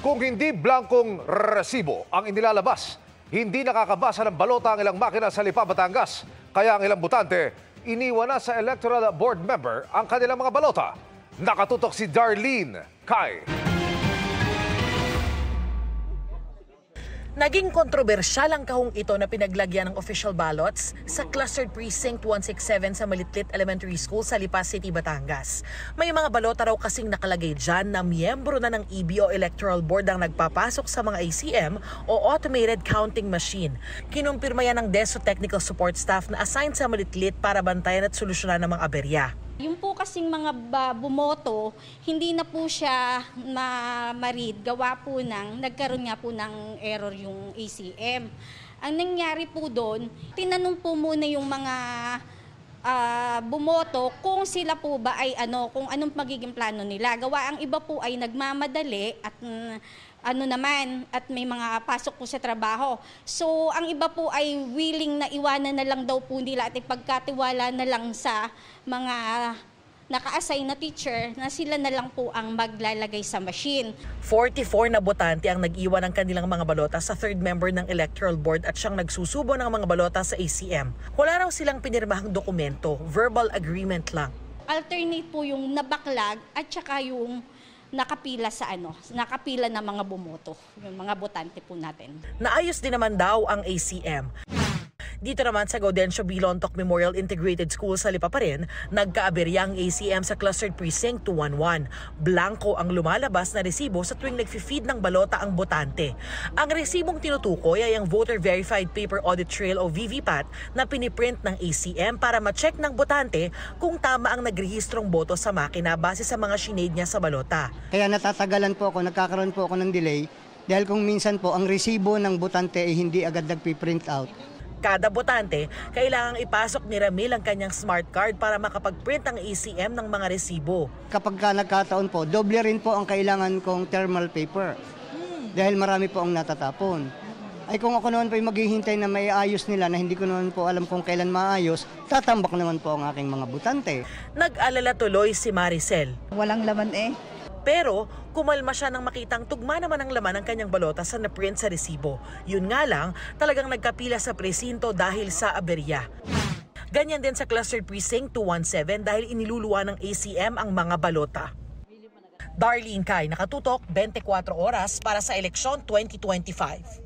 Kung hindi blankong resibo ang inilalabas, hindi nakakabasa ng balota ang ilang makina sa Lipa, Batangas. Kaya ang ilang botante, iniwan na sa electoral board member ang kanilang mga balota. Nakatutok si Darlene Kai. Naging kontrobersyal ang kahong ito na pinaglagyan ng official ballots sa Clustered Precinct 167 sa Malitlit Elementary School sa Lipa City, Batangas. May mga balota raw kasing nakalagay dyan na miyembro na ng EBO Electoral Board ang nagpapasok sa mga ACM o Automated Counting Machine. Kinumpirma yan ng DESO Technical Support Staff na assigned sa Malitlit para bantayan at solusyonan ng mga aberya. Yung po kasing mga bumoto, hindi na po siya ma-read. Gawa po nagkaroon nga po ng error yung ACM. Ang nangyari po doon, tinanong po muna yung mga bumoto kung sila po ba ay kung anong magiging plano nila. Gawa ang iba po ay nagmamadali at at may mga pasok po sa trabaho. So ang iba po ay willing na iwanan na lang daw po nila at ipagkatiwala na lang sa mga naka-assign na teacher na sila na lang po ang maglalagay sa machine. 44 na botante ang nag-iwan ng kanilang mga balota sa third member ng Electoral Board at siyang nagsusubo ng mga balota sa ACM. Wala raw silang pinirmahang dokumento, verbal agreement lang. Alternate po yung nabaklag at saka yung nakapila nakapila na mga bumoto, yung mga botante po natin. Naayos din naman daw ang ACM. Dito naman sa Gaudencio B. Lontoc Memorial Integrated School sa Lipa pa rin, nagkaaberya ang ACM sa Clustered Precinct 211. Blanco ang lumalabas na resibo sa tuwing nag-feed ng balota ang botante. Ang resibong tinutukoy ay ang Voter Verified Paper Audit Trail o VVPAT na piniprint ng ACM para ma-check ng botante kung tama ang nagrehistrong boto sa makina base sa mga sinade niya sa balota. Kaya natatagalan po ako, nagkakaroon po ako ng delay dahil kung minsan po ang resibo ng botante ay hindi agad nagpiprint out. Kada botante, kailangang ipasok ni Ramil ang kanyang smart card para makapag-print ang ACM ng mga resibo. Kapag nagkataon po, doble rin po ang kailangan kong thermal paper dahil marami po ang natatapon. Ay kung ako naman po ay maghihintay na may ayos nila na hindi ko naman po alam kung kailan maayos, tatambak naman po ang aking mga botante. Nag-alala tuloy si Maricel. Walang laman Pero kumalma siya nang makitang tugma naman ang laman ng kanyang balota sa naprint sa resibo. Yun nga lang, talagang nagkapila sa presinto dahil sa aberya. Ganyan din sa Clustered Precinct 217 dahil iniluluwa ng ACM ang mga balota. Darlene Kai, nakatutok 24 oras para sa eleksyon 2025.